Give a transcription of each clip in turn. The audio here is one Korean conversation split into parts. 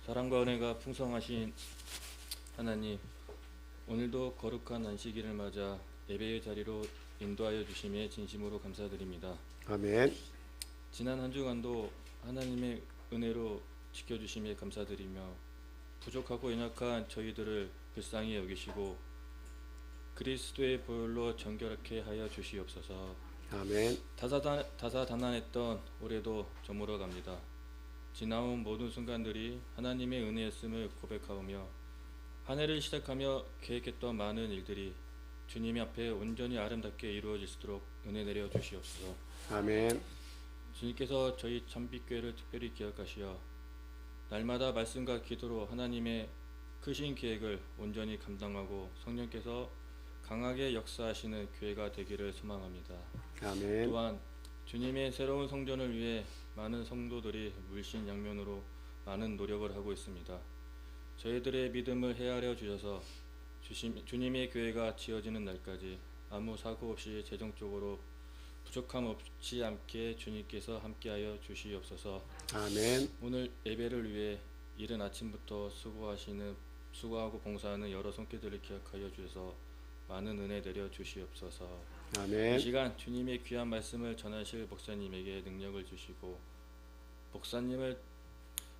사랑과 은혜가 풍성하신 하나님, 오늘도 거룩한 안식일을 맞아 예배의 자리로 인도하여 주심에 진심으로 감사드립니다. 아멘. 지난 한 주간도 하나님의 은혜로 지켜주심에 감사드리며 부족하고 연약한 저희들을 불쌍히 여기시고 그리스도의 보혈로 정결하게 하여 주시옵소서. 아멘. 다사다난했던 올해도 저물어 갑니다. 지나온 모든 순간들이 하나님의 은혜였음을 고백하오며 한 해를 시작하며 계획했던 많은 일들이 주님 앞에 온전히 아름답게 이루어질 수 있도록 은혜 내려 주시옵소서. 아멘. 주님께서 저희 참빛교회를 특별히 기억하시어 날마다 말씀과 기도로 하나님의 크신 계획을 온전히 감당하고 성령께서 강하게 역사하시는 교회가 되기를 소망합니다. 아멘. 또한 주님의 새로운 성전을 위해 많은 성도들이 물신양면으로 많은 노력을 하고 있습니다. 저희들의 믿음을 헤아려 주셔서 주님의 교회가 지어지는 날까지 아무 사고 없이 재정적으로 부족함 없지 않게 주님께서 함께하여 주시옵소서. 아멘. 오늘 예배를 위해 이른 아침부터 수고하고 봉사하는 여러 손길들을 기억하여 주셔서 많은 은혜 내려 주시옵소서. 이 아멘. 시간 주님의 귀한 말씀을 전하실 목사님에게 능력을 주시고 목사님을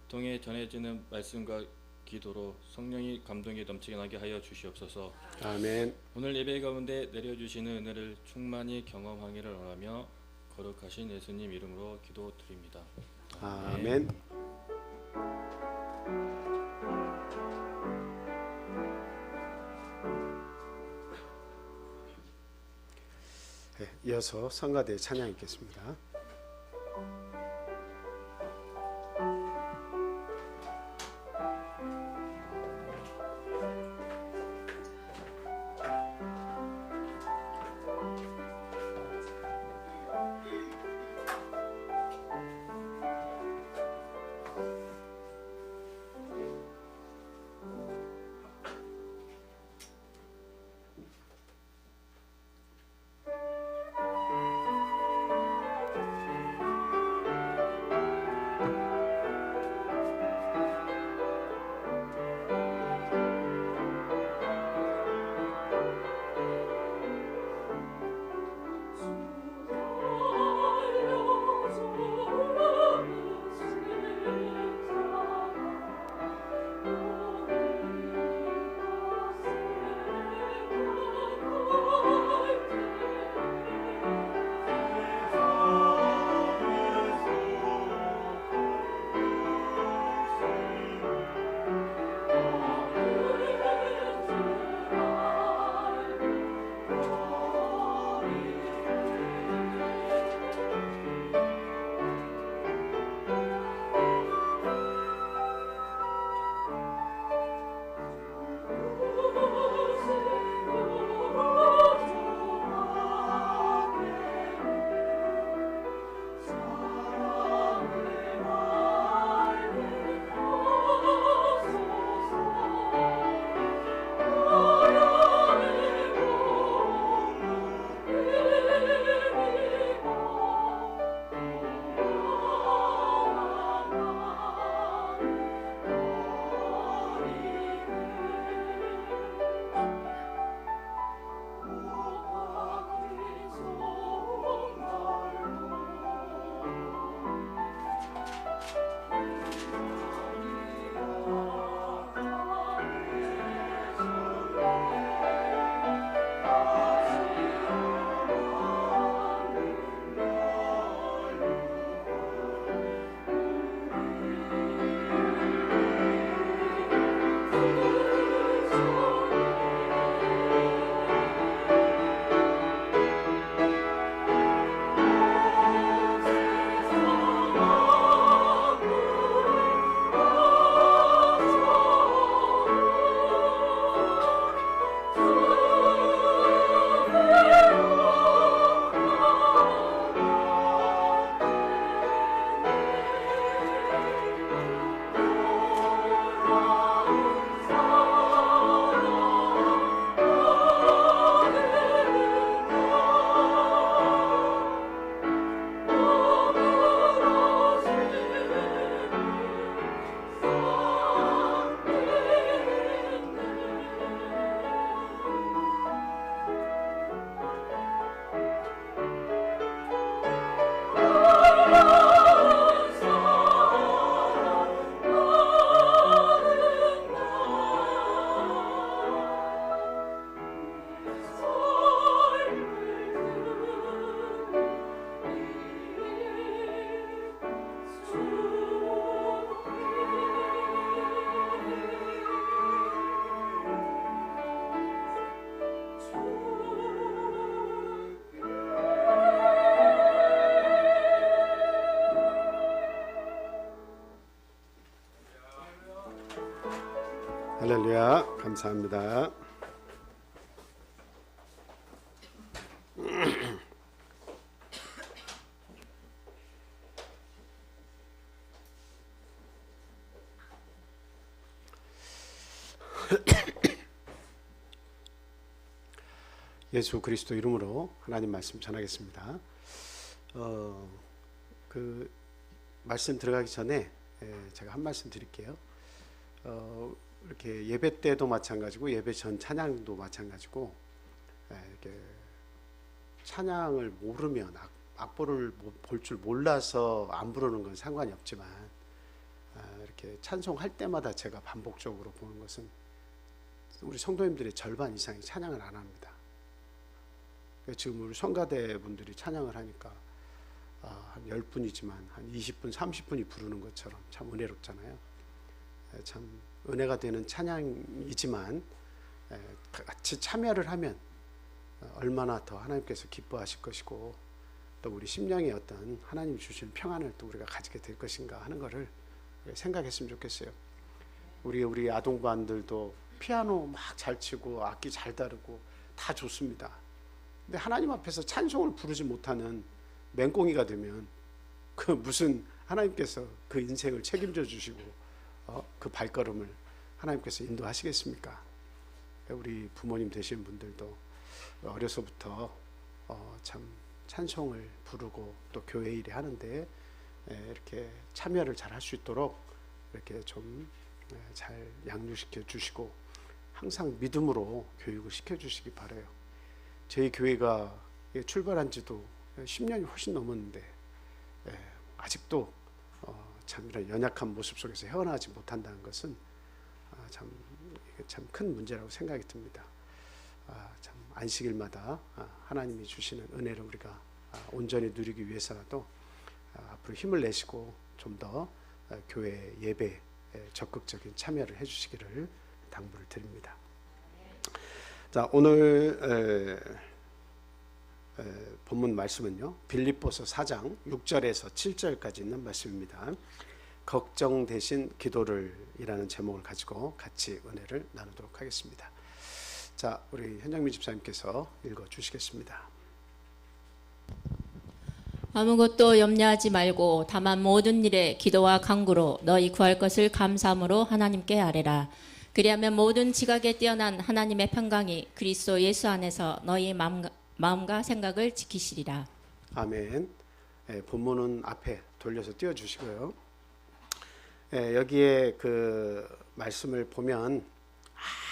통해 전해지는 말씀과 기도로 성령이 감동이 넘치게 하여 주시옵소서. 아멘. 오늘 예배 가운데 내려주시는 은혜를 충만히 경험하기를 원하며 거룩하신 예수님 이름으로 기도드립니다. 아멘. 네, 이어서 성가대 찬양 읽겠습니다. 할렐루야. 감사합니다. 예수 그리스도 이름으로 하나님 말씀 전하겠습니다. 그 말씀 들어가기 전에 제가 한 말씀 드릴게요. 이렇게 예배 때도 마찬가지고 예배 전 찬양도 마찬가지고 이렇게 찬양을 모르면 악보를 볼 줄 몰라서 안 부르는 건 상관이 없지만 이렇게 찬송할 때마다 제가 반복적으로 보는 것은 우리 성도님들의 절반 이상이 찬양을 안 합니다. 지금 우리 성가대 분들이 찬양을 하니까 한 10분이지만 한 20분, 30분이 부르는 것처럼 참 은혜롭잖아요. 참 은혜가 되는 찬양이지만 같이 참여를 하면 얼마나 더 하나님께서 기뻐하실 것이고 또 우리 심령의 어떤 하나님 주신 평안을 또 우리가 가지게 될 것인가 하는 것을 생각했으면 좋겠어요. 우리 아동반들도 피아노 막 잘 치고 악기 잘 다루고 다 좋습니다. 근데 하나님 앞에서 찬송을 부르지 못하는 맹꽁이가 되면 그 무슨 하나님께서 그 인생을 책임져 주시고 그 발걸음을 하나님께서 인도하시겠습니까? 우리 부모님 되신 분들도 어려서부터 참 찬송을 부르고 또 교회 일에 하는데 이렇게 참여를 잘 할 수 있도록 이렇게 좀 잘 양육시켜 주시고 항상 믿음으로 교육을 시켜 주시기 바라요. 저희 교회가 출발한 지도 10년이 훨씬 넘었는데 아직도 참 이런 연약한 모습 속에서 헤어나지 못한다는 것은 참 큰 문제라고 생각이 듭니다. 참 안식일마다 하나님이 주시는 은혜를 우리가 온전히 누리기 위해서라도 앞으로 힘을 내시고 좀 더 교회 예배에 적극적인 참여를 해주시기를 당부를 드립니다. 자, 오늘 본문 말씀은요, 빌립보서 4장 6절에서 7절까지 있는 말씀입니다. 걱정 대신 기도를 이라는 제목을 가지고 같이 은혜를 나누도록 하겠습니다. 자, 우리 현정민 집사님께서 읽어 주시겠습니다. 아무것도 염려하지 말고 다만 모든 일에 기도와 간구로 너희 구할 것을 감사함으로 하나님께 아뢰라. 그리하면 모든 지각에 뛰어난 하나님의 평강이 그리스도 예수 안에서 너희 마음과 생각을 지키시리라. 아멘. 본문은 앞에 돌려서 띄워주시고요. 여기에 그 말씀을 보면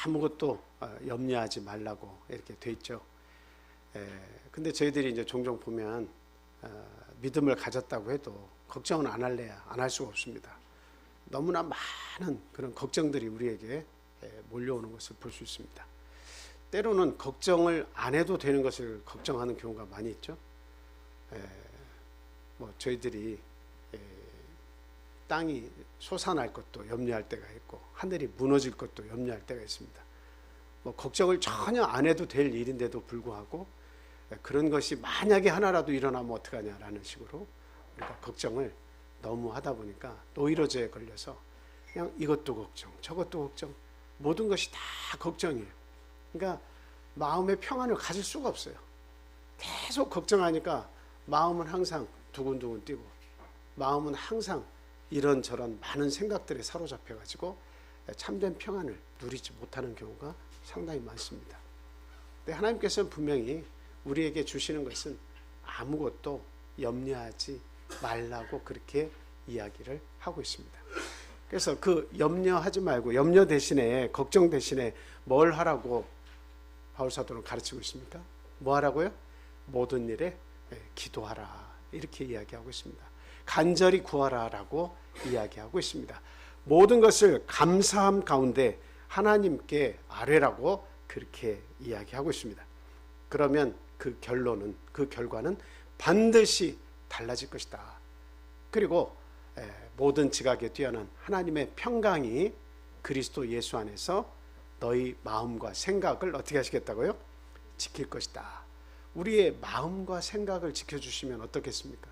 아무것도 염려하지 말라고 이렇게 돼 있죠. 근데 저희들이 이제 종종 보면 믿음을 가졌다고 해도 걱정은 안 할래야 안 할 수가 없습니다. 너무나 많은 그런 걱정들이 우리에게 몰려오는 것을 볼 수 있습니다. 때로는 걱정을 안 해도 되는 것을 걱정하는 경우가 많이 있죠. 저희들이 땅이 솟아날 것도 염려할 때가 있고 하늘이 무너질 것도 염려할 때가 있습니다. 걱정을 전혀 안 해도 될 일인데도 불구하고 그런 것이 만약에 하나라도 일어나면 어떡하냐라는 식으로 우리가 걱정을 너무 하다 보니까 노이로제에 걸려서 그냥 이것도 걱정, 저것도 걱정, 모든 것이 다 걱정이에요. 그러니까 마음의 평안을 가질 수가 없어요. 계속 걱정하니까 마음은 항상 두근두근 뛰고 마음은 항상 이런저런 많은 생각들에 사로잡혀가지고 참된 평안을 누리지 못하는 경우가 상당히 많습니다. 근데 하나님께서는 분명히 우리에게 주시는 것은 아무것도 염려하지 말라고 그렇게 이야기를 하고 있습니다. 그래서 그 염려하지 말고 염려 대신에 걱정 대신에 뭘 하라고 바울사도는 가르치고 있습니까? 뭐 하라고요? 모든 일에 기도하라 이렇게 이야기하고 있습니다. 간절히 구하라라고 이야기하고 있습니다. 모든 것을 감사함 가운데 하나님께 아뢰라고 그렇게 이야기하고 있습니다. 그러면 그 결론은 그 결과는 반드시 달라질 것이다. 그리고 모든 지각에 뛰어난 하나님의 평강이 그리스도 예수 안에서 너희 마음과 생각을 어떻게 하시겠다고요? 지킬 것이다. 우리의 마음과 생각을 지켜주시면 어떻겠습니까?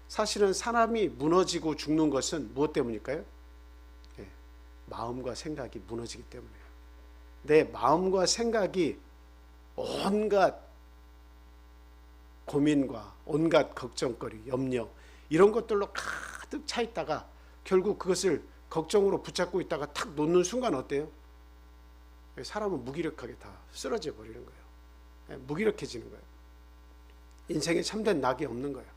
사실은 사람이 무너지고 죽는 것은 무엇 때문일까요? 마음과 생각이 무너지기 때문에요. 내 마음과 생각이 온갖 고민과 온갖 걱정거리, 염려 이런 것들로 가득 차 있다가 결국 그것을 걱정으로 붙잡고 있다가 탁 놓는 순간 어때요? 사람은 무기력하게 다 쓰러져 버리는 거예요. 무기력해지는 거예요. 인생에 참된 낙이 없는 거예요.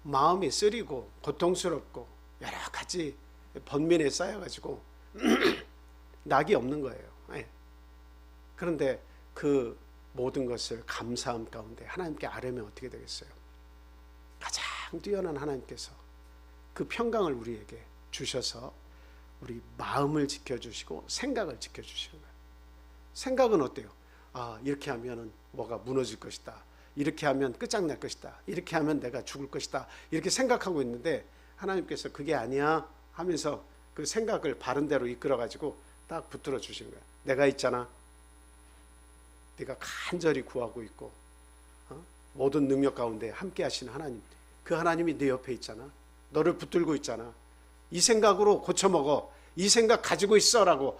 마음이 쓰리고 고통스럽고 여러 가지 번민에 쌓여가지고 낙이 없는 거예요. 그런데 그 모든 것을 감사함 가운데 하나님께 아뢰면 어떻게 되겠어요? 가장 뛰어난 하나님께서 그 평강을 우리에게 주셔서 우리 마음을 지켜주시고 생각을 지켜주시는 거예요. 생각은 어때요? 이렇게 하면 뭐가 무너질 것이다. 이렇게 하면 끝장날 것이다. 이렇게 하면 내가 죽을 것이다. 이렇게 생각하고 있는데 하나님께서 그게 아니야 하면서 그 생각을 바른 대로 이끌어가지고 딱 붙들어 주시는 거예요. 내가 있잖아. 네가 간절히 구하고 있고 모든 능력 가운데 함께 하시는 하나님, 그 하나님이 네 옆에 있잖아. 너를 붙들고 있잖아. 이 생각으로 고쳐먹어. 이 생각 가지고 있어라고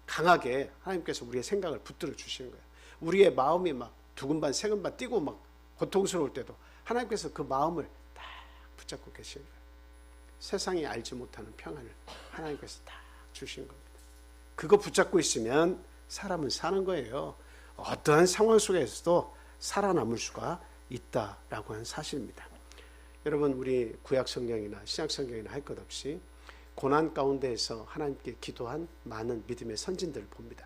강하게 하나님께서 우리의 생각을 붙들어 주시는 거예요. 우리의 마음이 막 두근반 세근반 뛰고 막 고통스러울 때도 하나님께서 그 마음을 딱 붙잡고 계시는 거예요. 세상이 알지 못하는 평안을 하나님께서 딱 주시는 겁니다. 그거 붙잡고 있으면 사람은 사는 거예요. 어떠한 상황 속에서도 살아남을 수가 있다라고 하는 사실입니다. 여러분, 우리 구약 성경이나 신약 성경이나 할 것 없이 고난 가운데에서 하나님께 기도한 많은 믿음의 선진들을 봅니다.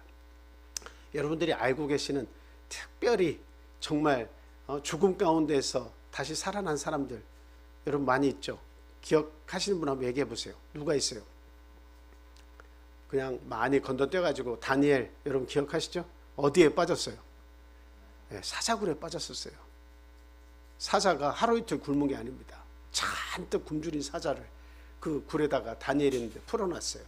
여러분들이 알고 계시는 특별히 정말 죽음 가운데에서 다시 살아난 사람들 여러분 많이 있죠? 기억하시는 분 한번 얘기해 보세요. 누가 있어요? 그냥 많이 건너뛰어가지고 다니엘 여러분 기억하시죠? 어디에 빠졌어요? 사자굴에 빠졌었어요. 사자가 하루 이틀 굶은 게 아닙니다. 잔뜩 굶주린 사자를 그 굴에다가 다니엘이 있는데 풀어놨어요.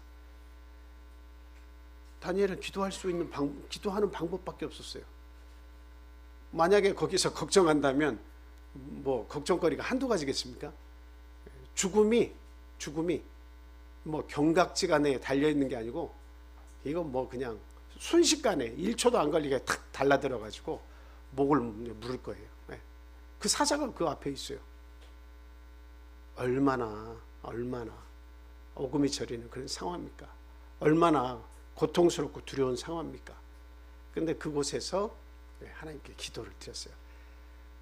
다니엘은 기도할 수 있는 기도하는 방법밖에 없었어요. 만약에 거기서 걱정한다면 뭐 걱정거리가 한두 가지겠습니까? 죽음이 뭐 경각지간에 달려있는 게 아니고 이건 뭐 그냥 순식간에 1초도 안 걸리게 탁 달라들어가지고 목을 물을 거예요. 그 사자가 그 앞에 있어요. 얼마나 오금이 저리는 그런 상황입니까? 얼마나 고통스럽고 두려운 상황입니까? 그런데 그곳에서 하나님께 기도를 드렸어요.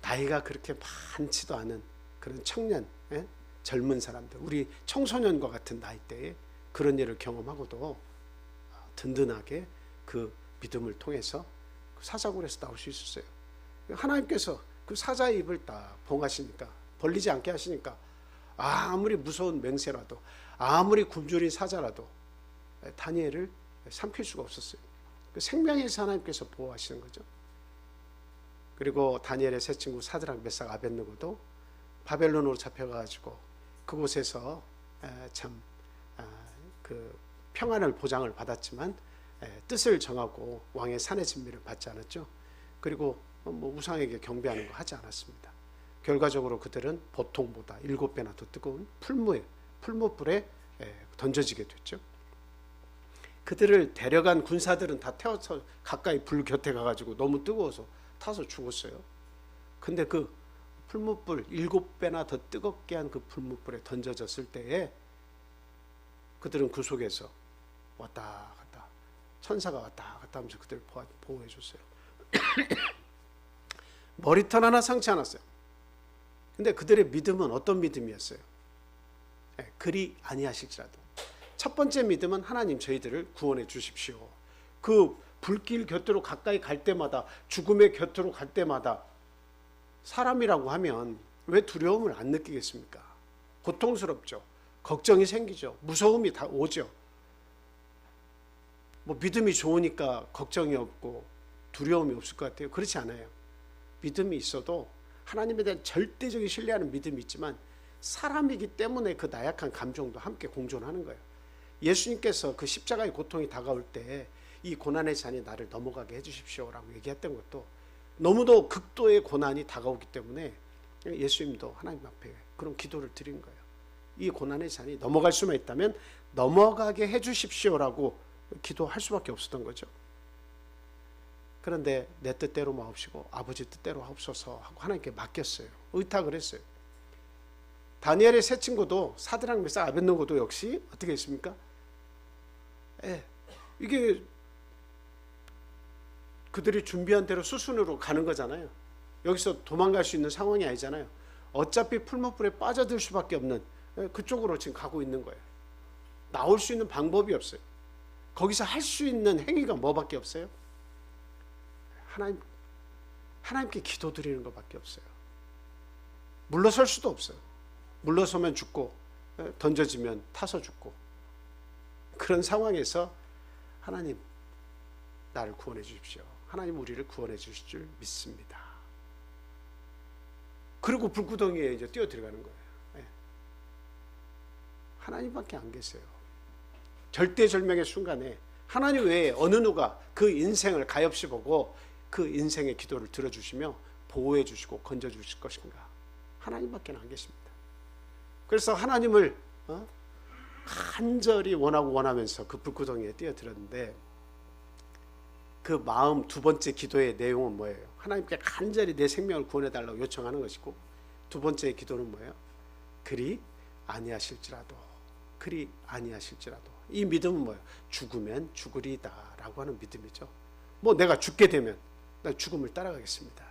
나이가 그렇게 많지도 않은 그런 청년, 젊은 사람들, 우리 청소년과 같은 나이대에 그런 일을 경험하고도 든든하게 그 믿음을 통해서 사자굴에서 나올 수 있었어요. 하나님께서 그 사자의 입을 딱 봉하시니까, 벌리지 않게 하시니까 아무리 무서운 맹세라도, 아무리 굶주린 사자라도 다니엘을 삼킬 수가 없었어요. 그 생명에서 하나님께서 보호하시는 거죠. 그리고 다니엘의 세 친구 사드락, 메삭, 아벳느고도 바벨론으로 잡혀가지고 그곳에서 참 그 평안을 보장을 받았지만 뜻을 정하고 왕의 산의 진미를 받지 않았죠. 그리고 뭐 우상에게 경배하는 거 하지 않았습니다. 결과적으로 그들은 보통보다 7배나 더 뜨거운 풀무불에 던져지게 됐죠. 그들을 데려간 군사들은 다 태워서 가까이 불 곁에 가가지고 너무 뜨거워서 타서 죽었어요. 근데 그 풀무불 7배나 더 뜨겁게 한 그 풀무불에 던져졌을 때에 그들은 그 속에서 왔다 갔다, 천사가 왔다 갔다 하면서 그들을 보호해 줬어요. 머리털 하나 상치 않았어요. 근데 그들의 믿음은 어떤 믿음이었어요? 그리 아니하실지라도 첫 번째 믿음은 하나님 저희들을 구원해 주십시오. 그 불길 곁으로 가까이 갈 때마다, 죽음의 곁으로 갈 때마다 사람이라고 하면 왜 두려움을 안 느끼겠습니까? 고통스럽죠. 걱정이 생기죠. 무서움이 다 오죠. 뭐 믿음이 좋으니까 걱정이 없고 두려움이 없을 것 같아요. 그렇지 않아요. 믿음이 있어도 하나님에 대한 절대적인 신뢰하는 믿음이 있지만 사람이기 때문에 그 나약한 감정도 함께 공존하는 거예요. 예수님께서 그 십자가의 고통이 다가올 때 이 고난의 잔이 나를 넘어가게 해주십시오라고 얘기했던 것도 너무도 극도의 고난이 다가오기 때문에 예수님도 하나님 앞에 그런 기도를 드린 거예요. 이 고난의 잔이 넘어갈 수만 있다면 넘어가게 해주십시오라고 기도할 수밖에 없었던 거죠. 그런데 내 뜻대로 마옵시고 아버지 뜻대로 하옵소서 하고 하나님께 맡겼어요. 의탁을 했어요. 다니엘의 세 친구도 사드락 메삭 아벳느고도 역시 어떻게 했습니까? 이게 그들이 준비한 대로 수순으로 가는 거잖아요. 여기서 도망갈 수 있는 상황이 아니잖아요. 어차피 풀무불에 빠져들 수밖에 없는 그쪽으로 지금 가고 있는 거예요. 나올 수 있는 방법이 없어요. 거기서 할 수 있는 행위가 뭐밖에 없어요? 하나님께 기도드리는 것밖에 없어요. 물러설 수도 없어요. 물러서면 죽고 던져지면 타서 죽고, 그런 상황에서 하나님 나를 구원해 주십시오. 하나님 우리를 구원해 주실 줄 믿습니다. 그리고 불구덩이에 이제 뛰어 들어가는 거예요. 하나님밖에 안 계세요. 절대절명의 순간에 하나님 외에 어느 누가 그 인생을 가엾이 보고 그 인생의 기도를 들어주시며 보호해 주시고 건져 주실 것인가? 하나님밖에 안 계십니다. 그래서 하나님을 간절히 원하면서 그 불구덩이에 뛰어들었는데, 그 마음 두 번째 기도의 내용은 뭐예요? 하나님께 간절히 내 생명을 구원해달라고 요청하는 것이고, 두 번째 기도는 뭐예요? 그리 아니하실지라도, 그리 아니하실지라도. 이 믿음은 뭐예요? 죽으면 죽으리다 라고 하는 믿음이죠. 뭐 내가 죽게 되면 난 죽음을 따라가겠습니다.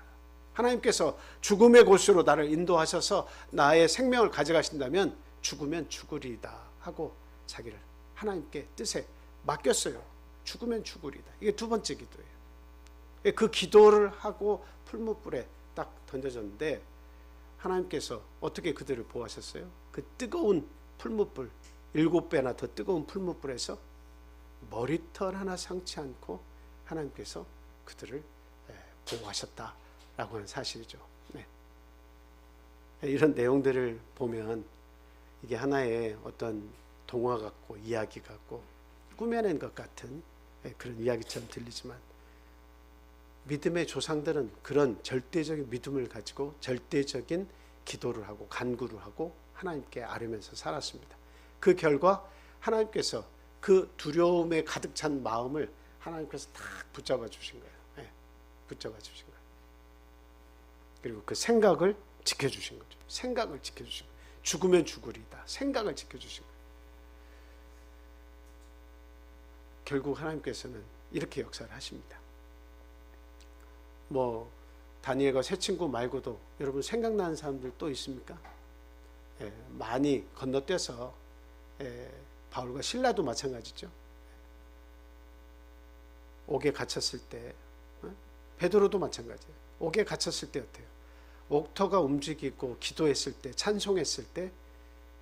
하나님께서 죽음의 곳으로 나를 인도하셔서 나의 생명을 가져가신다면 죽으면 죽으리다 하고 자기를 하나님께 뜻에 맡겼어요. 죽으면 죽으리다. 이게 두 번째 기도예요. 그 기도를 하고 풀무불에 딱 던져졌는데 하나님께서 어떻게 그들을 보호하셨어요? 그 뜨거운 풀무불, 7배나 더 뜨거운 풀무불에서 머리털 하나 상치 않고 하나님께서 그들을 보호하셨다라고 하는 사실이죠. 네. 이런 내용들을 보면 이게 하나의 어떤 동화 같고 이야기 같고 꾸며낸 것 같은 그런 이야기처럼 들리지만, 믿음의 조상들은 그런 절대적인 믿음을 가지고 절대적인 기도를 하고 간구를 하고 하나님께 아뢰면서 살았습니다. 그 결과 하나님께서 그 두려움에 가득 찬 마음을 하나님께서 딱 붙잡아 주신 거예요. 붙잡아 주신 거예요. 그리고 그 생각을 지켜주신 거죠. 생각을 지켜주신 거예요. 죽으면 죽으리다. 생각을 지켜주신 거예요. 결국 하나님께서는 이렇게 역사를 하십니다. 뭐 다니엘과 세 친구 말고도 여러분 생각나는 사람들 또 있습니까? 많이 건너뛰어서 바울과 실라도 마찬가지죠. 옥에 갇혔을 때, 베드로도 마찬가지예요. 옥에 갇혔을 때 어때요? 옥터가 움직이고 기도했을 때, 찬송했을 때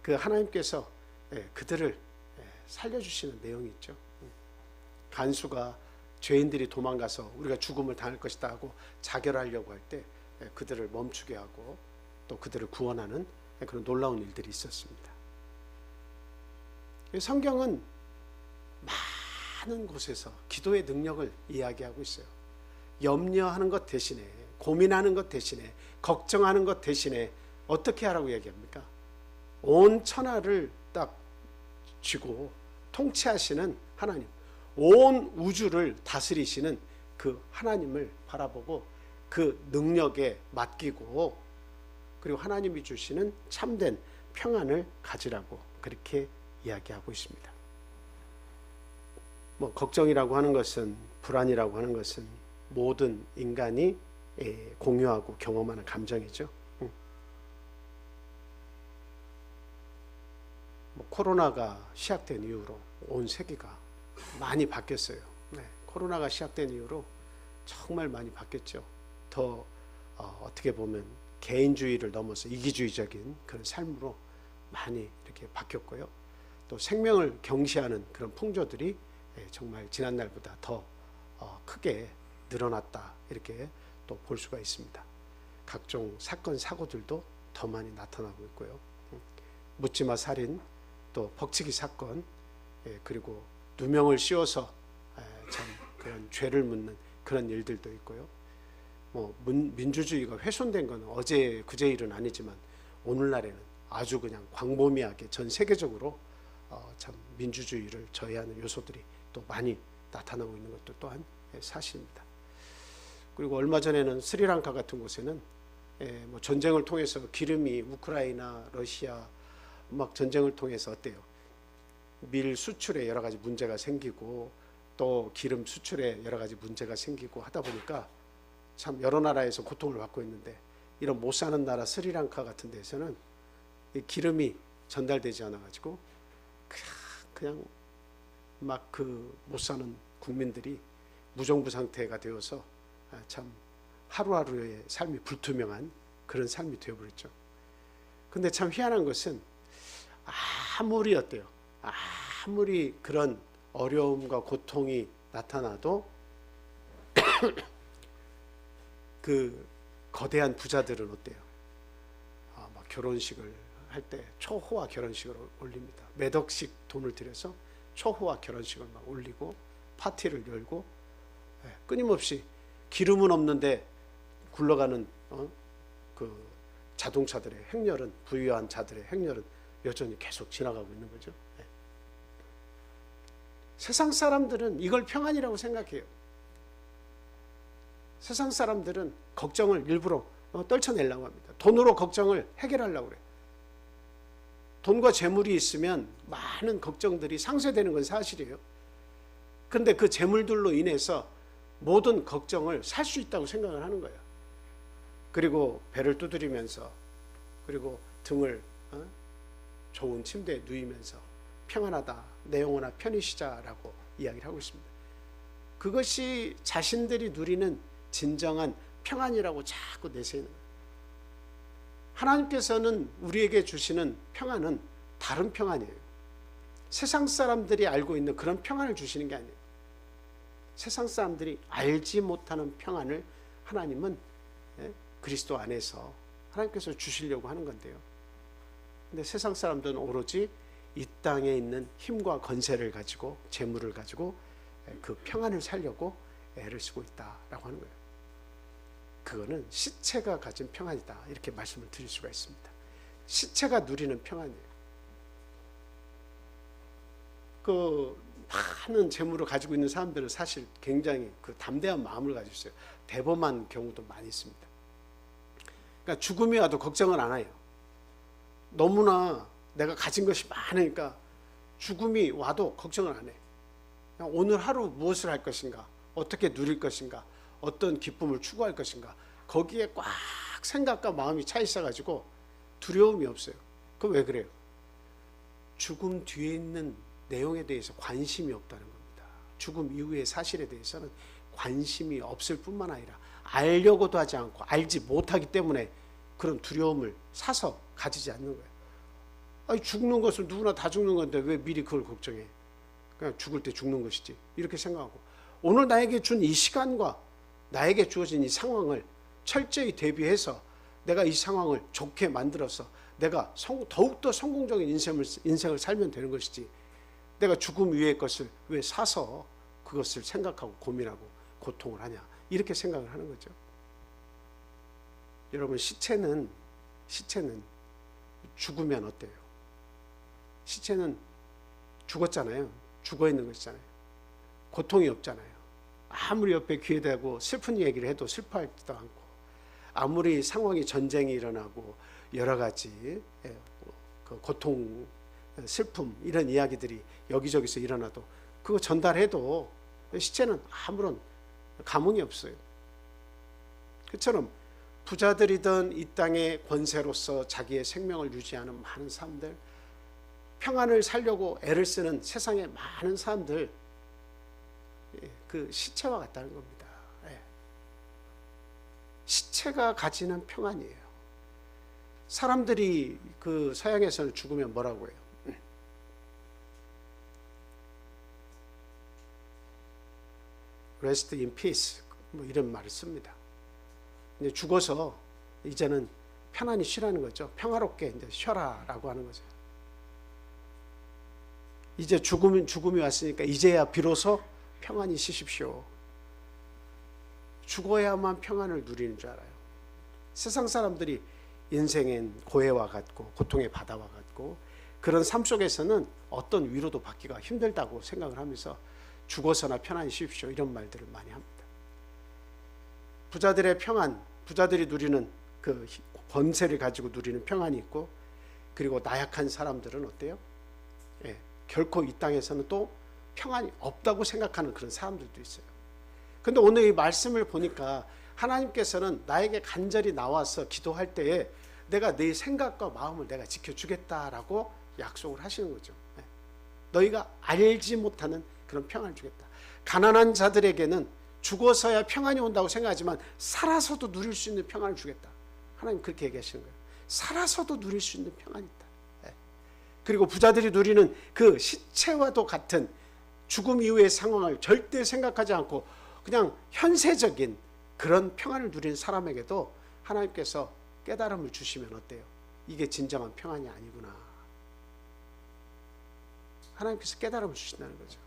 그 하나님께서 그들을 살려주시는 내용이 있죠. 간수가 죄인들이 도망가서 우리가 죽음을 당할 것이다 하고 자결하려고 할 때 그들을 멈추게 하고 또 그들을 구원하는 그런 놀라운 일들이 있었습니다. 성경은 많은 곳에서 기도의 능력을 이야기하고 있어요. 염려하는 것 대신에, 고민하는 것 대신에, 걱정하는 것 대신에 어떻게 하라고 얘기합니까? 온 천하를 딱 쥐고 통치하시는 하나님, 온 우주를 다스리시는 그 하나님을 바라보고 그 능력에 맡기고, 그리고 하나님이 주시는 참된 평안을 가지라고 그렇게 이야기하고 있습니다. 뭐 걱정이라고 하는 것은, 불안이라고 하는 것은 모든 인간이 공유하고 경험하는 감정이죠. 뭐 코로나가 시작된 이후로 온 세계가 많이 바뀌었어요. 코로나가 시작된 이후로 정말 많이 바뀌었죠. 더 어떻게 보면 개인주의를 넘어서 이기주의적인 그런 삶으로 많이 이렇게 바뀌었고요. 또 생명을 경시하는 그런 풍조들이 정말 지난날보다 더 크게 늘어났다, 이렇게 또 볼 수가 있습니다. 각종 사건 사고들도 더 많이 나타나고 있고요. 묻지마 살인, 또 벅치기 사건, 그리고 누명을 씌워서 참 그런 죄를 묻는 그런 일들도 있고요. 뭐 민주주의가 훼손된 건 어제 그제 일은 아니지만 오늘날에는 아주 그냥 광범위하게 전 세계적으로 참 민주주의를 저해하는 요소들이 또 많이 나타나고 있는 것도 또한 사실입니다. 그리고 얼마 전에는 스리랑카 같은 곳에는 뭐 전쟁을 통해서 기름이 우크라이나, 러시아 막 전쟁을 통해서 어때요? 밀 수출에 여러 가지 문제가 생기고 또 기름 수출에 여러 가지 문제가 생기고 하다 보니까 참 여러 나라에서 고통을 받고 있는데, 이런 못 사는 나라 스리랑카 같은 데서는 이 기름이 전달되지 않아 가지고 그냥 막 그 못 사는 국민들이 무정부 상태가 되어서 참 하루하루의 삶이 불투명한 그런 삶이 되어버렸죠. 근데 참 희한한 것은 아무리 어때요? 아무리 그런 어려움과 고통이 나타나도 그 거대한 부자들은 어때요? 막 결혼식을 할 때 초호화 결혼식을 올립니다. 몇 억씩 돈을 들여서 초호화 결혼식을 막 올리고 파티를 열고, 끊임없이 기름은 없는데 굴러가는 그 자동차들의 행렬은, 부유한 자들의 행렬은 여전히 계속 지나가고 있는 거죠. 세상 사람들은 이걸 평안이라고 생각해요. 세상 사람들은 걱정을 일부러 떨쳐내려고 합니다. 돈으로 걱정을 해결하려고 그래요. 돈과 재물이 있으면 많은 걱정들이 상쇄되는 건 사실이에요. 그런데 그 재물들로 인해서 모든 걱정을 살 수 있다고 생각을 하는 거예요. 그리고 배를 두드리면서, 그리고 등을 좋은 침대에 누이면서 평안하다, 내 영혼아 편히 쉬자라고 이야기를 하고 있습니다. 그것이 자신들이 누리는 진정한 평안이라고 자꾸 내세우는 거예요. 하나님께서는 우리에게 주시는 평안은 다른 평안이에요. 세상 사람들이 알고 있는 그런 평안을 주시는 게 아니에요. 세상 사람들이 알지 못하는 평안을 하나님은 그리스도 안에서 하나님께서 주시려고 하는 건데요. 근데 세상 사람들은 오로지 이 땅에 있는 힘과 건세를 가지고, 재물을 가지고 그 평안을 살려고 애를 쓰고 있다라고 하는 거예요. 그거는 시체가 가진 평안이다, 이렇게 말씀을 드릴 수가 있습니다. 시체가 누리는 평안이에요. 그 많은 재물을 가지고 있는 사람들은 사실 굉장히 그 담대한 마음을 가지고 있어요. 대범한 경우도 많이 있습니다. 그러니까 죽음이 와도 걱정을 안 해요. 너무나 내가 가진 것이 많으니까 죽음이 와도 걱정을 안 해. 오늘 하루 무엇을 할 것인가, 어떻게 누릴 것인가, 어떤 기쁨을 추구할 것인가, 거기에 꽉 생각과 마음이 차 있어가지고 두려움이 없어요. 그럼 왜 그래요? 죽음 뒤에 있는 내용에 대해서 관심이 없다는 겁니다. 죽음 이후의 사실에 대해서는 관심이 없을 뿐만 아니라 알려고도 하지 않고 알지 못하기 때문에 그런 두려움을 사서 가지지 않는 거예요. 아니, 죽는 것은 누구나 다 죽는 건데 왜 미리 그걸 걱정해? 그냥 죽을 때 죽는 것이지, 이렇게 생각하고 오늘 나에게 준 이 시간과 나에게 주어진 이 상황을 철저히 대비해서 내가 이 상황을 좋게 만들어서 내가 더욱더 성공적인 인생을 살면 되는 것이지, 내가 죽음 위의 것을 왜 사서 그것을 생각하고 고민하고 고통을 하냐, 이렇게 생각을 하는 거죠. 여러분, 시체는 죽으면 어때요? 시체는 죽었잖아요. 죽어 있는 것이잖아요. 고통이 없잖아요. 아무리 옆에 귀에 대고 슬픈 얘기를 해도 슬퍼하지도 않고, 아무리 상황이 전쟁이 일어나고 여러 가지 그 고통, 슬픔, 이런 이야기들이 여기저기서 일어나도 그거 전달해도 시체는 아무런 감흥이 없어요. 그처럼 부자들이든 이 땅의 권세로서 자기의 생명을 유지하는 많은 사람들, 평안을 살려고 애를 쓰는 세상의 많은 사람들, 그 시체와 같다는 겁니다. 시체가 가지는 평안이에요. 사람들이 그 서양에서는 죽으면 뭐라고 해요? Rest in peace, 뭐 이런 말을 씁니다. 이제 죽어서 이제는 편안히 쉬라는 거죠. 평화롭게 이제 쉬어라라고 하는 거죠. 이제 죽음이 왔으니까 이제야 비로소 평안히 쉬십시오. 죽어야만 평안을 누리는 줄 알아요. 세상 사람들이 인생은 고해와 같고 고통의 바다와 같고 그런 삶 속에서는 어떤 위로도 받기가 힘들다고 생각을 하면서 죽어서나 편안히 쉬십시오 이런 말들을 많이 합니다. 부자들의 평안, 부자들이 누리는 그 권세를 가지고 누리는 평안이 있고 그리고 나약한 사람들은 어때요? 예, 결코 이 땅에서는 또 평안이 없다고 생각하는 그런 사람들도 있어요. 근데 오늘 이 말씀을 보니까 하나님께서는 나에게 간절히 나와서 기도할 때에 내가 네 생각과 마음을 내가 지켜주겠다라고 약속을 하시는 거죠. 예. 너희가 알지 못하는 그런 평안을 주겠다. 가난한 자들에게는 죽어서야 평안이 온다고 생각하지만 살아서도 누릴 수 있는 평안을 주겠다. 하나님 그렇게 얘기하시는 거예요. 살아서도 누릴 수 있는 평안이 있다. 예. 그리고 부자들이 누리는 그 시체와도 같은 죽음 이후의 상황을 절대 생각하지 않고 그냥 현세적인 그런 평안을 누리는 사람에게도 하나님께서 깨달음을 주시면 어때요? 이게 진정한 평안이 아니구나. 하나님께서 깨달음을 주신다는 거죠.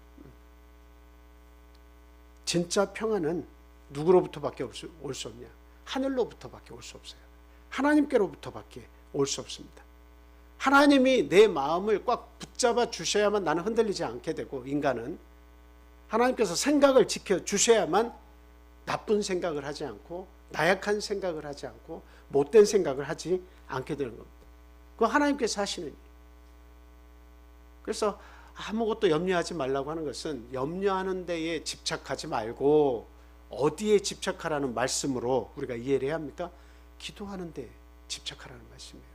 진짜 평안은 누구로부터밖에 올 수 없냐? 하늘로부터밖에 올 수 없어요. 하나님께로부터밖에 올 수 없습니다. 하나님이 내 마음을 꽉 붙잡아 주셔야만 나는 흔들리지 않게 되고 인간은 하나님께서 생각을 지켜주셔야만 나쁜 생각을 하지 않고 나약한 생각을 하지 않고 못된 생각을 하지 않게 되는 겁니다. 그거 하나님께서 하시는 일. 그래서 아무것도 염려하지 말라고 하는 것은 염려하는 데에 집착하지 말고 어디에 집착하라는 말씀으로 우리가 이해를 해야 합니까? 기도하는 데 집착하라는 말씀이에요.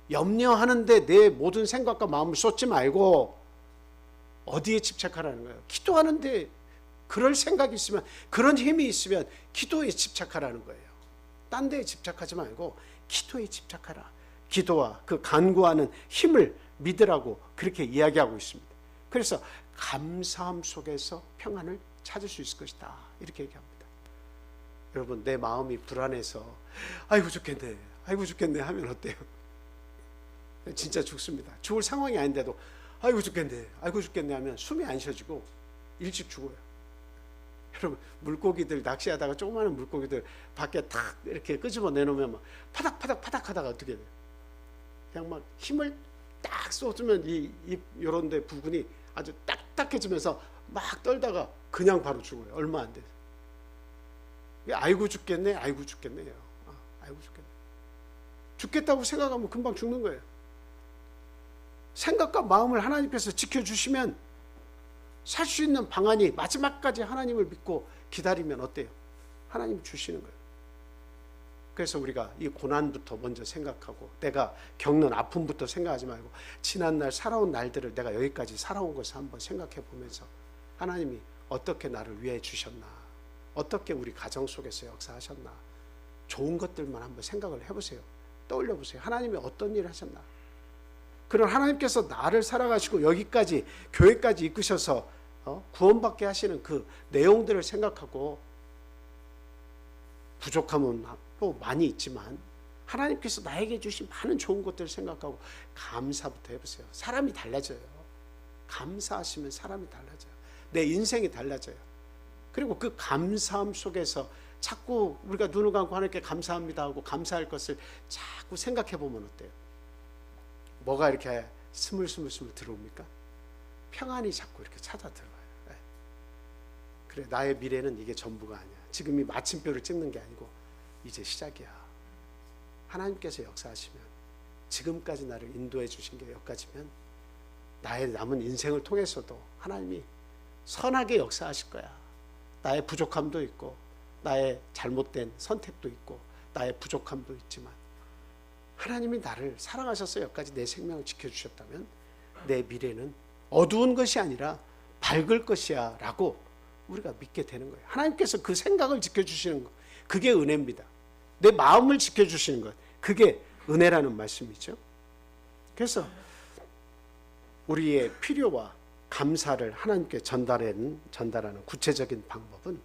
염려하는 데 내 모든 생각과 마음을 쏟지 말고 어디에 집착하라는 거예요? 기도하는 데 그럴 생각이 있으면 그런 힘이 있으면 기도에 집착하라는 거예요. 딴 데에 집착하지 말고 기도에 집착하라. 기도와 그 간구하는 힘을 믿으라고 그렇게 이야기하고 있습니다. 그래서 감사함 속에서 평안을 찾을 수 있을 것이다 이렇게 얘기합니다. 여러분 내 마음이 불안해서 아이고 죽겠네 하면 어때요? 진짜 죽습니다. 죽을 상황이 아닌데도 아이고 죽겠네 하면 숨이 안 쉬어지고 일찍 죽어요. 여러분 물고기들 낚시하다가 조그마한 물고기들 밖에 탁 이렇게 끄집어 내놓으면 막 파닥파닥 하다가 어떻게 돼요? 그냥 막 힘을 딱 쏟으면 이 요런 데 부분이 아주 딱딱해지면서 막 떨다가 그냥 바로 죽어요. 얼마 안 돼서. 아이고 죽겠네요. 아이고 죽겠네. 죽겠다고 생각하면 금방 죽는 거예요. 생각과 마음을 하나님께서 지켜주시면 살 수 있는 방안이 마지막까지 하나님을 믿고 기다리면 어때요? 하나님 주시는 거예요. 그래서 우리가 이 고난부터 먼저 생각하고 내가 겪는 아픔부터 생각하지 말고 지난날 살아온 날들을 내가 여기까지 살아온 것을 한번 생각해 보면서 하나님이 어떻게 나를 위해 주셨나, 어떻게 우리 가정 속에서 역사하셨나, 좋은 것들만 한번 생각을 해보세요. 떠올려 보세요. 하나님이 어떤 일을 하셨나. 그런 하나님께서 나를 살아가시고 여기까지 교회까지 이끄셔서 구원받게 하시는 그 내용들을 생각하고 부족함은 또 많이 있지만 하나님께서 나에게 주신 많은 좋은 것들을 생각하고 감사부터 해보세요. 사람이 달라져요. 감사하시면 사람이 달라져요. 내 인생이 달라져요. 그리고 그 감사함 속에서 자꾸 우리가 눈을 감고 하나님께 감사합니다 하고 감사할 것을 자꾸 생각해 보면 어때요? 뭐가 이렇게 스물스물 들어옵니까? 평안이 자꾸 이렇게 찾아 들어와요. 네. 그래 나의 미래는 이게 전부가 아니야. 지금이 마침표를 찍는 게 아니고 이제 시작이야. 하나님께서 역사하시면 지금까지 나를 인도해 주신 게 여기까지면 나의 남은 인생을 통해서도 하나님이 선하게 역사하실 거야. 나의 부족함도 있고 나의 잘못된 선택도 있고 나의 부족함도 있지만 하나님이 나를 사랑하셔서 여기까지 내 생명을 지켜주셨다면 내 미래는 어두운 것이 아니라 밝을 것이야 라고 우리가 믿게 되는 거예요. 하나님께서 그 생각을 지켜주시는 것, 그게 은혜입니다. 내 마음을 지켜주시는 것, 그게 은혜라는 말씀이죠. 그래서 우리의 필요와 감사를 하나님께 전달하는 구체적인 방법은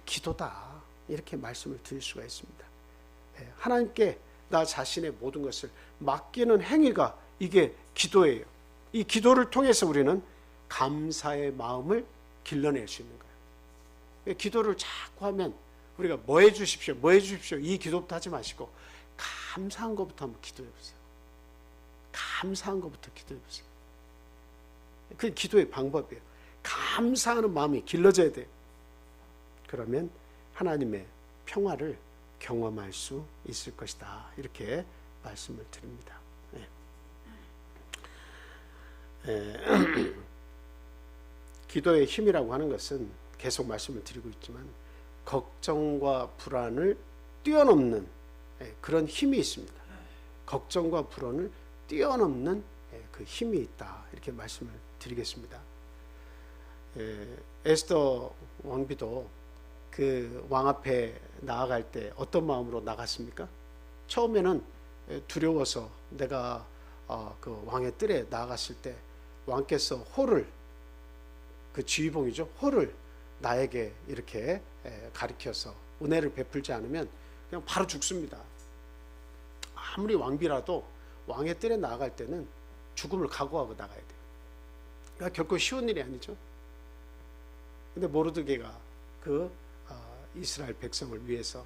기도다, 이렇게 말씀을 드릴 수가 있습니다. 하나님께 나 자신의 모든 것을 맡기는 행위가 이게 기도예요. 이 기도를 통해서 우리는 감사의 마음을 길러낼 수 있는 거예요. 기도를 자꾸 하면 우리가 뭐 해주십시오 이 기도부터 하지 마시고 감사한 것부터 한번 기도해 보세요. 감사한 것부터 기도해 보세요. 그게 기도의 방법이에요. 감사하는 마음이 길러져야 돼요. 그러면 하나님의 평화를 경험할 수 있을 것이다. 이렇게 말씀을 드립니다. 기도의 힘이라고 하는 것은 계속 말씀을 드리고 있지만 걱정과 불안을 뛰어넘는 그런 힘이 있습니다. 걱정과 불안을 뛰어넘는 그 힘이 있다. 이렇게 말씀을 드리겠습니다. 에스더 왕비도 그 왕 앞에 나아갈 때 어떤 마음으로 나갔습니까? 처음에는 두려워서 내가 그 왕의 뜰에 나아갔을 때 왕께서 호를, 그 지휘봉이죠, 호를 나에게 이렇게 가리켜서 은혜를 베풀지 않으면 그냥 바로 죽습니다. 아무리 왕비라도 왕의 뜰에 나아갈 때는 죽음을 각오하고 나가야 돼요. 그러니까 결코 쉬운 일이 아니죠. 근데 모르드게가 그 이스라엘 백성을 위해서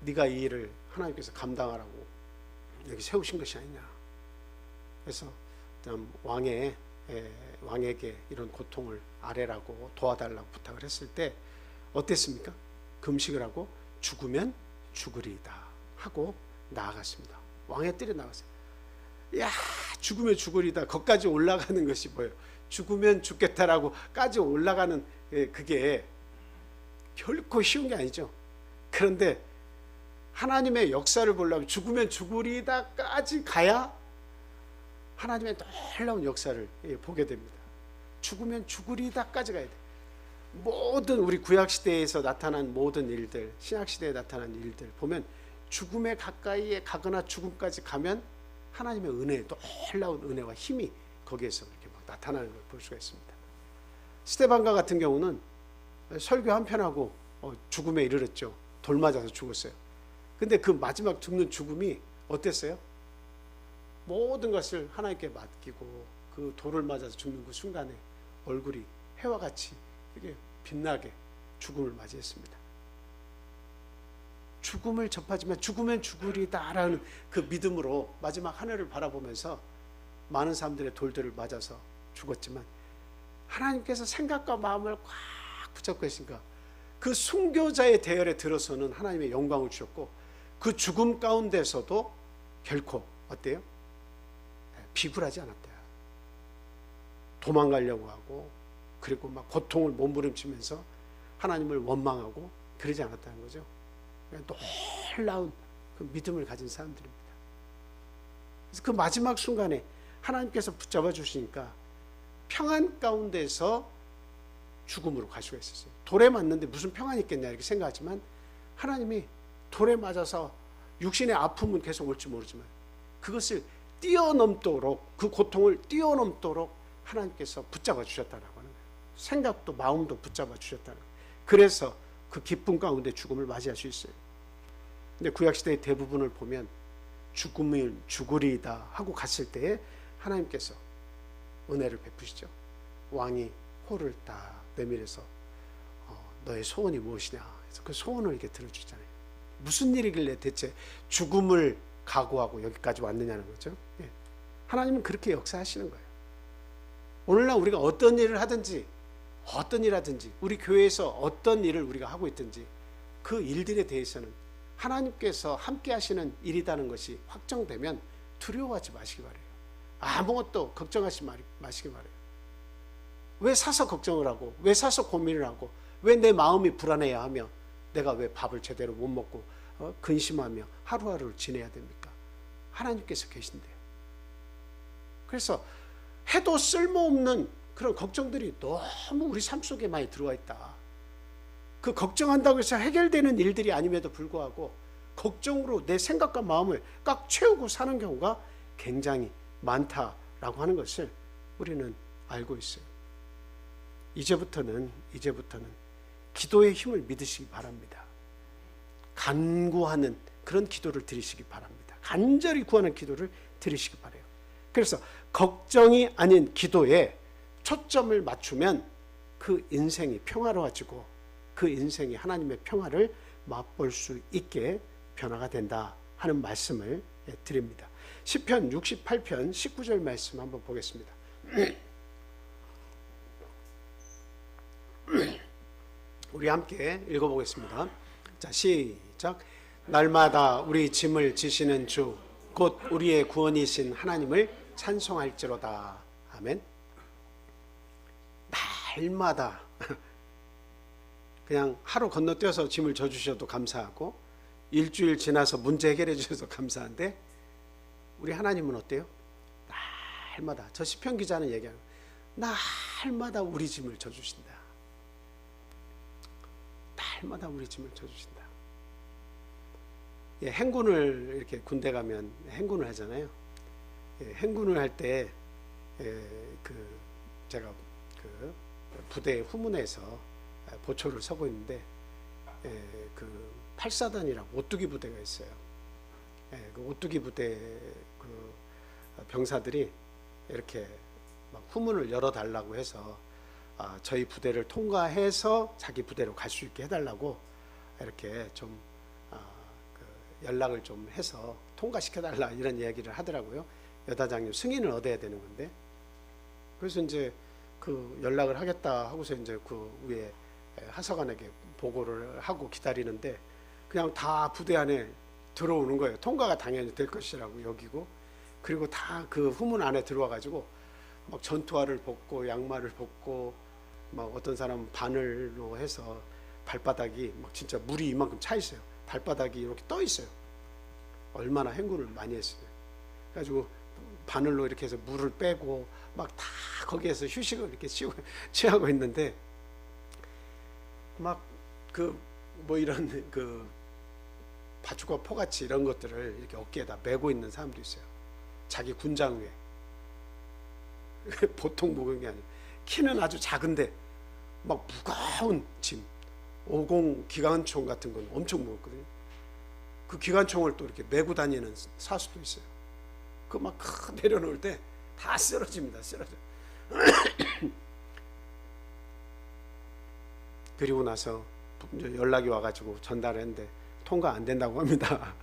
네가 이 일을 하나님께서 감당하라고 여기 세우신 것이 아니냐. 그래서 왕에게 이런 고통을 아뢰라고 도와달라고 부탁을 했을 때 어땠습니까? 금식을 하고 죽으면 죽으리이다 하고 나아갔습니다. 왕의 뜰에 나갔어요. 야, 죽으면 죽으리다. 거기까지 올라가는 것이 뭐예요? 죽으면 죽겠다라고까지 올라가는 그게 결코 쉬운 게 아니죠. 그런데 하나님의 역사를 보려면 죽으면 죽으리다까지 가야 하나님의 놀라운 역사를 보게 됩니다. 죽으면 죽으리다까지 가야 돼. 모든 우리 구약시대에서 나타난 모든 일들, 신약시대에 나타난 일들 보면 죽음에 가까이에 가거나 죽음까지 가면 하나님의 은혜, 놀라운 은혜와 힘이 거기에서 이렇게 막 나타나는 걸 볼 수가 있습니다. 스데반과 같은 경우는 설교 한편하고 죽음에 이르렀죠. 돌 맞아서 죽었어요. 근데 그 마지막 죽는 죽음이 어땠어요? 모든 것을 하나님께 맡기고 그 돌을 맞아서 죽는 그 순간에 얼굴이 해와 같이 이렇게 빛나게 죽음을 맞이했습니다. 죽음을 접하지만 죽으면 죽으리다라는 그 믿음으로 마지막 하늘을 바라보면서 많은 사람들의 돌들을 맞아서 죽었지만 하나님께서 생각과 마음을 꽉 붙잡고 계시니까 그 순교자의 대열에 들어서는 하나님의 영광을 주셨고 그 죽음 가운데서도 결코 어때요? 비굴하지 않았대요. 도망가려고 하고 그리고 막 고통을 몸부림치면서 하나님을 원망하고 그러지 않았다는 거죠. 놀라운 그 믿음을 가진 사람들입니다. 그래서 그 마지막 순간에 하나님께서 붙잡아 주시니까 평안 가운데서 죽음으로 갈 수가 있었어요. 돌에 맞는데 무슨 평안이 있겠냐 이렇게 생각하지만 하나님이 돌에 맞아서 육신의 아픔은 계속 올지 모르지만 그것을 뛰어넘도록 그 고통을 뛰어넘도록 하나님께서 붙잡아 주셨다라고 하는 거예요. 생각도 마음도 붙잡아 주셨다는 거예요. 그래서 그 기쁨 가운데 죽음을 맞이할 수 있어요. 근데 구약시대의 대부분을 보면 죽음을 죽으리이다 하고 갔을 때에 하나님께서 은혜를 베푸시죠. 왕이 호를 딱 내밀어서 너의 소원이 무엇이냐 해서 그 소원을 이렇게 들어주잖아요. 무슨 일이길래 대체 죽음을 각오하고 여기까지 왔느냐는 거죠. 예. 하나님은 그렇게 역사하시는 거예요. 오늘날 우리가 어떤 일을 하든지 우리 교회에서 어떤 일을 우리가 하고 있든지 그 일들에 대해서는 하나님께서 함께 하시는 일이라는 것이 확정되면 두려워하지 마시기 바라요. 아무것도 걱정하지 마시기 바라요. 왜 사서 걱정을 하고 왜 사서 고민을 하고 왜 내 마음이 불안해야 하며 내가 왜 밥을 제대로 못 먹고 근심하며 하루하루를 지내야 됩니까? 하나님께서 계신데요. 그래서 해도 쓸모없는 그런 걱정들이 너무 우리 삶 속에 많이 들어와 있다. 그 걱정한다고 해서 해결되는 일들이 아님에도 불구하고 걱정으로 내 생각과 마음을 꽉 채우고 사는 경우가 굉장히 많다라고 하는 것을 우리는 알고 있어요. 이제부터는 기도의 힘을 믿으시기 바랍니다. 간구하는 그런 기도를 드리시기 바랍니다. 간절히 구하는 기도를 드리시기 바라요. 그래서 걱정이 아닌 기도에 초점을 맞추면 그 인생이 평화로워지고 그 인생이 하나님의 평화를 맛볼 수 있게 변화가 된다 하는 말씀을 드립니다. 시편 68편 19절 말씀 한번 보겠습니다. 우리 함께 읽어보겠습니다. 자, 시작. 날마다 우리 짐을 지시는 주, 곧 우리의 구원이신 하나님을 찬송할지로다. 아멘. 날마다 그냥 하루 건너뛰어서 짐을 져주셔도 감사하고 일주일 지나서 문제 해결해 주셔서 감사한데 우리 하나님은 어때요? 날마다, 저 시편 기자는 얘기하는 날마다 우리 짐을 져주신다. 날마다 우리 짐을 져주신다. 예, 행군을 이렇게 군대 가면 행군을 하잖아요. 예, 행군을 할 때 제가 그 부대 후문에서 보초를 서고 있는데 그 8사단이라고 오뚜기 부대가 있어요. 그 오뚜기 부대 그 병사들이 이렇게 막 후문을 열어달라고 해서 저희 부대를 통과해서 자기 부대로 갈 수 있게 해달라고 이렇게 좀 그 연락을 좀 해서 통과시켜달라 이런 이야기를 하더라고요. 여다장님 승인을 얻어야 되는 건데, 그래서 이제 그 연락을 하겠다 하고서 이제 그 위에 하사관에게 보고를 하고 기다리는데 그냥 다 부대 안에 들어오는 거예요. 통과가 당연히 될 것이라고 여기고, 그리고 다 그 후문 안에 들어와 가지고 막 전투화를 벗고 양말을 벗고 막 어떤 사람은 바늘로 해서 발바닥이 막 진짜 물이 이만큼 차 있어요. 발바닥이 이렇게 떠 있어요. 얼마나 행군을 많이 했어요. 그래가지고 바늘로 이렇게 해서 물을 빼고 막 다 거기에서 휴식을 이렇게 취하고 있는데 막 그 뭐 이런 그 바추과 포같이 이런 것들을 이렇게 어깨에다 메고 있는 사람도 있어요. 자기 군장 위에. 보통 무거운 게 아니에요. 키는 아주 작은데 막 무거운 짐, 50 기관총 같은 건 엄청 무겁거든요. 그 기관총을 또 이렇게 메고 다니는 사수도 있어요. 그 막 내려놓을 때 다 쓰러집니다. 쓰러져. 그리고 나서 연락이 와가지고 전달했는데 통과 안 된다고 합니다.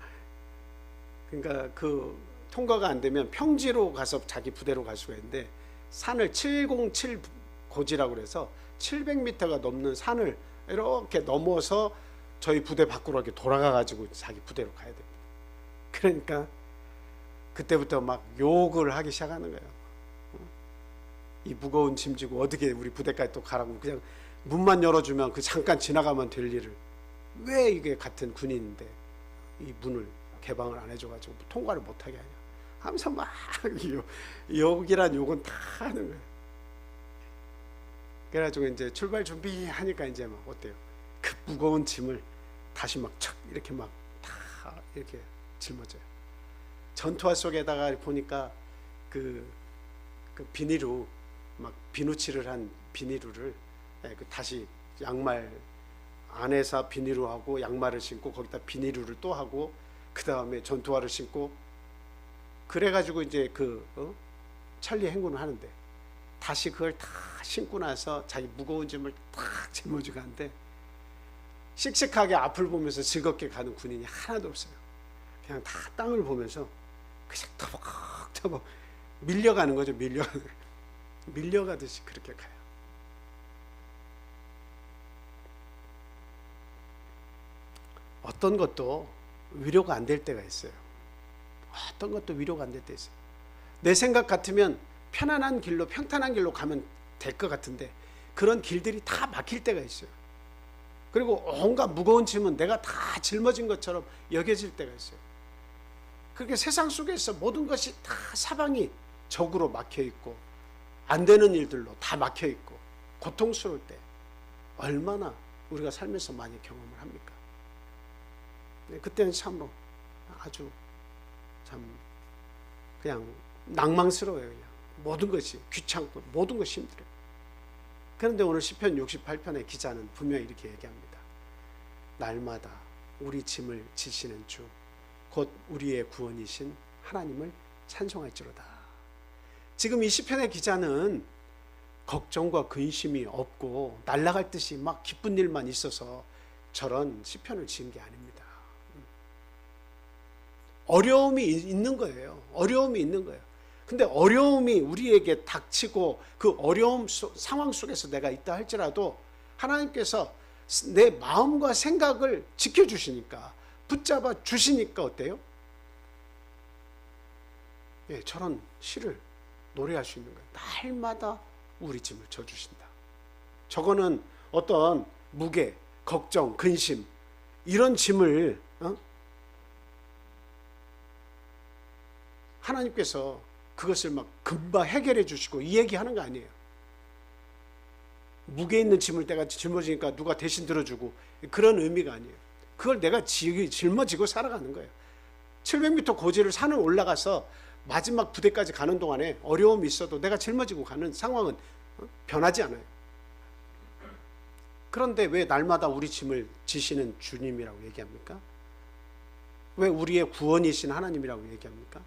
그러니까 그 통과가 안 되면 평지로 가서 자기 부대로 갈 수가 있는데 산을 707 고지라고 그래서 700m가 넘는 산을 이렇게 넘어서 저희 부대 밖으로 이렇게 돌아가 가지고 자기 부대로 가야 됩니다. 그러니까 그때부터 막 욕을 하기 시작하는 거예요. 이 무거운 짐 지고 어떻게 우리 부대까지 또 가라고, 그냥 문만 열어주면 그 잠깐 지나가면 될 일을 왜 이게 같은 군인인데 이 문을 개방을 안 해줘가지고 통과를 못하게 하냐 하면서 막 욕이란 욕은 다 하는 거예요. 그래가지고 이제 출발 준비하니까 이제 막 어때요? 그 무거운 짐을 다시 막 척 이렇게 막 다 이렇게 짊어져요. 전투화 속에다가 보니까 그 비닐로 막 비누칠을 한 비닐을 다시 양말 안에서 비닐로 하고 양말을 신고 거기다 비닐을 또 하고 그 다음에 전투화를 신고 그래가지고 이제 천리 행군을 하는데 다시 그걸 다 신고 나서 자기 무거운 짐을 탁 짊어지고 가는데 씩씩하게 앞을 보면서 즐겁게 가는 군인이 하나도 없어요. 그냥 다 땅을 보면서 그냥 터벅터벅 밀려가는 거죠. 밀려가듯이 그렇게 가요. 어떤 것도 위로가 안 될 때가 있어요. 어떤 것도 위로가 안 될 때 있어요. 내 생각 같으면 편안한 길로 평탄한 길로 가면 될 것 같은데 그런 길들이 다 막힐 때가 있어요. 그리고 온갖 무거운 짐은 내가 다 짊어진 것처럼 여겨질 때가 있어요. 그렇게 세상 속에서 모든 것이 다 사방이 적으로 막혀 있고 안 되는 일들로 다 막혀 있고 고통스러울 때 얼마나 우리가 살면서 많이 경험을 합니까? 그때는 참으로 아주 참 그냥 낭망스러워요. 그냥 모든 것이 귀찮고 모든 것이 힘들어요. 그런데 오늘 시편 68편의 기자는 분명히 이렇게 얘기합니다. 날마다 우리 짐을 지시는 주, 곧 우리의 구원이신 하나님을 찬송할지로다. 지금 이 시편의 기자는 걱정과 근심이 없고 날아갈 듯이 막 기쁜 일만 있어서 저런 시편을 지은 게 아닙니다. 어려움이 있는 거예요. 어려움이 있는 거예요. 근데 어려움이 우리에게 닥치고 그 어려움 상황 속에서 내가 있다 할지라도 하나님께서 내 마음과 생각을 지켜주시니까, 붙잡아 주시니까 어때요? 예, 저런 시를 노래할 수 있는 거예요. 날마다 우리 짐을 져주신다. 저거는 어떤 무게, 걱정, 근심 이런 짐을 하나님께서 그것을 막 금방 해결해 주시고 이 얘기하는 거 아니에요. 무게 있는 짐을 내가 짊어지니까 누가 대신 들어주고 그런 의미가 아니에요. 그걸 내가 짊어지고 살아가는 거예요. 700m 고지를 산을 올라가서 마지막 부대까지 가는 동안에 어려움이 있어도 내가 짊어지고 가는 상황은 변하지 않아요. 그런데 왜 날마다 우리 짐을 지시는 주님이라고 얘기합니까? 왜 우리의 구원이신 하나님이라고 얘기합니까?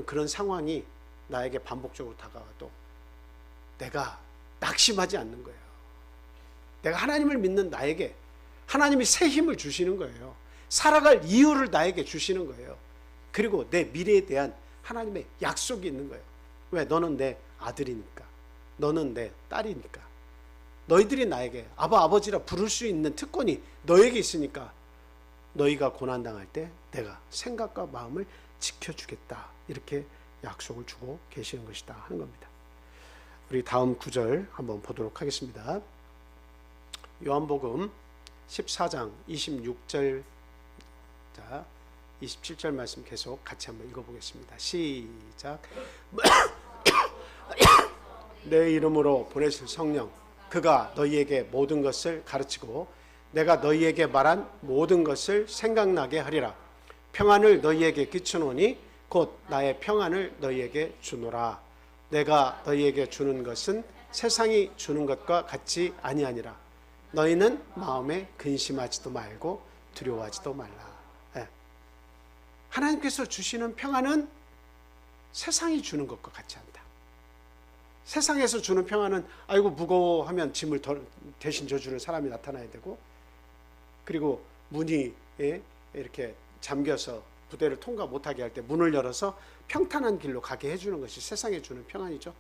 그런 상황이 나에게 반복적으로 다가와도 내가 낙심하지 않는 거예요. 내가 하나님을 믿는 나에게 하나님이 새 힘을 주시는 거예요. 살아갈 이유를 나에게 주시는 거예요. 그리고 내 미래에 대한 하나님의 약속이 있는 거예요. 왜? 너는 내 아들이니까. 너는 내 딸이니까. 너희들이 나에게 아바 아버지라 부를 수 있는 특권이 너에게 있으니까 너희가 고난당할 때 내가 생각과 마음을 지켜주겠다. 이렇게 약속을 주고 계시는 것이다 하는 겁니다. 우리 다음 구절 한번 보도록 하겠습니다. 요한복음 14장 26절, 자 27절 말씀 계속 같이 한번 읽어보겠습니다. 시작. 내 이름으로 보내실 성령, 그가 너희에게 모든 것을 가르치고 내가 너희에게 말한 모든 것을 생각나게 하리라. 평안을 너희에게 끼치노니 곧 나의 평안을 너희에게 주노라. 내가 너희에게 주는 것은 세상이 주는 것과 같이 아니하니라. 너희는 마음에 근심하지도 말고 두려워하지도 말라. 네. 하나님께서 주시는 평안은 세상이 주는 것과 같지 않다. 세상에서 주는 평안은 아이고 무거워하면 짐을 대신 져주는 사람이 나타나야 되고, 그리고 문이 이렇게 잠겨서 부대를 통과 못하게 할 때 문을 열어서 평탄한 길로 가게 해주는 것이 세상에 주는 평안이죠.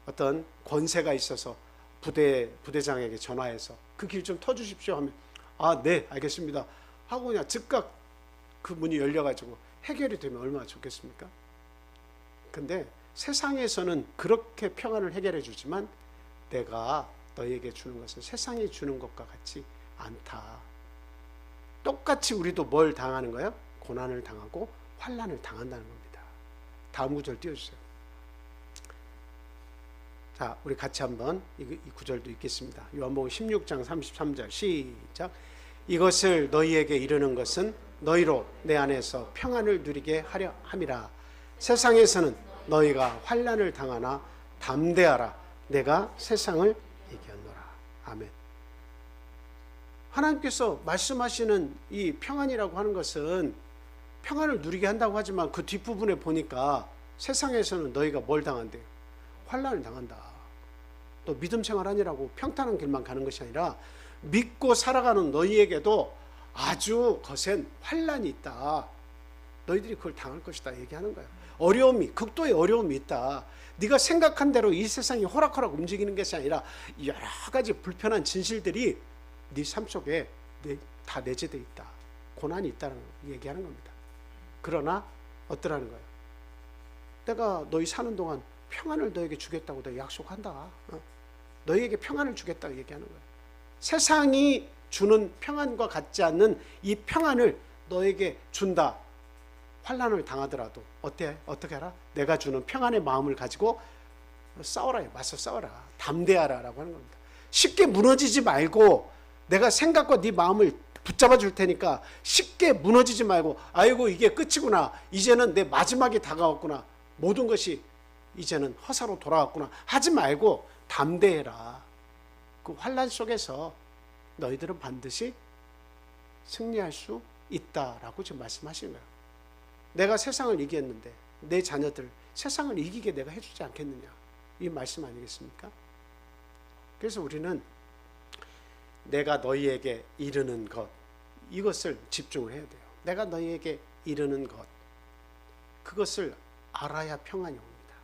어떤 권세가 있어서 부대장에게 전화해서 그 길 좀 터주십시오 하면 아, 네, 알겠습니다 하고 그냥 즉각 그 문이 열려가지고 해결이 되면 얼마나 좋겠습니까? 근데 세상에서는 그렇게 평안을 해결해 주지만 내가 너희에게 주는 것은 세상이 주는 것과 같지 않다. 똑같이 우리도 뭘 당하는 거예요? 고난을 당하고 환난을 당한다는 겁니다. 다음 구절 띄워주세요. 자, 우리 같이 한번 이 구절도 읽겠습니다. 요한복음 16장 33절 시작. 이것을 너희에게 이르는 것은 너희로 내 안에서 평안을 누리게 하려 함이라. 세상에서는 너희가 환난을 당하나 담대하라. 내가 세상을 이겼노라. 아멘. 하나님께서 말씀하시는 이 평안이라고 하는 것은 평안을 누리게 한다고 하지만 그 뒷부분에 보니까 세상에서는 너희가 뭘 당한대요? 환난을 당한다. 또 믿음 생활하니라고 평탄한 길만 가는 것이 아니라 믿고 살아가는 너희에게도 아주 거센 환난이 있다. 너희들이 그걸 당할 것이다 얘기하는 거예요. 어려움이, 극도의 어려움이 있다. 네가 생각한 대로 이 세상이 호락호락 움직이는 것이 아니라 여러 가지 불편한 진실들이 네 삶 속에 다 내재되어 있다. 고난이 있다는 얘기하는 겁니다. 그러나 어떠라는 거예요? 내가 너희 사는 동안 평안을 너에게 주겠다고 내가 약속한다. 너희에게 평안을 주겠다고 얘기하는 거예요. 세상이 주는 평안과 같지 않는 이 평안을 너에게 준다. 환난을 당하더라도 어떻게 하라? 내가 주는 평안의 마음을 가지고 싸워라. 맞서 싸워라. 담대하라 라고 하는 겁니다. 쉽게 무너지지 말고 내가 생각과 네 마음을 붙잡아 줄 테니까 쉽게 무너지지 말고 아이고 이게 끝이구나. 이제는 내 마지막이 다가왔구나. 모든 것이 이제는 허사로 돌아왔구나. 하지 말고 담대해라. 그 환난 속에서 너희들은 반드시 승리할 수 있다라고 지금 말씀하시는 거예요. 내가 세상을 이겼는데 내 자녀들 세상을 이기게 내가 해주지 않겠느냐. 이 말씀 아니겠습니까? 그래서 우리는 내가 너희에게 이르는 것, 이것을 집중을 해야 돼요. 내가 너희에게 이르는 것, 그것을 알아야 평안이 옵니다.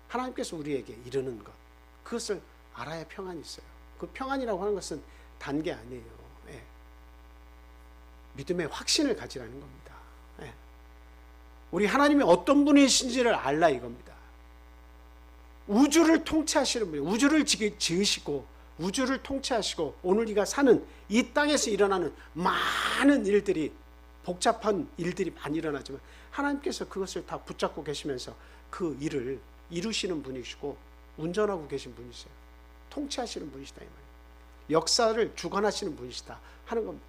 하나님께서 우리에게 이르는 것, 그것을 알아야 평안이 있어요. 그 평안이라고 하는 것은 단계 아니에요. 예. 믿음의 확신을 가지라는 겁니다. 예. 우리 하나님이 어떤 분이신지를 알라 이겁니다. 우주를 통치하시는 분이, 우주를 지으시고 우주를 통치하시고 오늘 우리가 사는 이 땅에서 일어나는 많은 일들이, 복잡한 일들이 많이 일어나지만 하나님께서 그것을 다 붙잡고 계시면서 그 일을 이루시는 분이시고 운전하고 계신 분이세요. 통치하시는 분이시다 이 말이에요. 역사를 주관하시는 분이시다 하는 겁니다.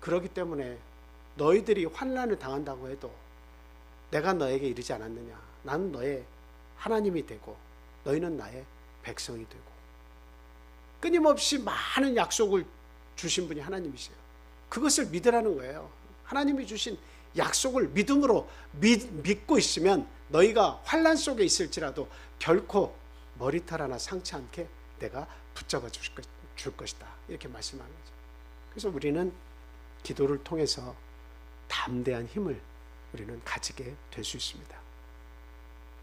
그렇기 때문에 너희들이 환난을 당한다고 해도 내가 너에게 이르지 않았느냐, 나는 너의 하나님이 되고 너희는 나의 백성이 되고, 끊임없이 많은 약속을 주신 분이 하나님이세요. 그것을 믿으라는 거예요. 하나님이 주신 약속을 믿음으로 믿고 있으면 너희가 환난 속에 있을지라도 결코 머리털 하나 상치 않게 내가 붙잡아 줄 것이다, 이렇게 말씀하는 거죠. 그래서 우리는 기도를 통해서 담대한 힘을 우리는 가지게 될 수 있습니다.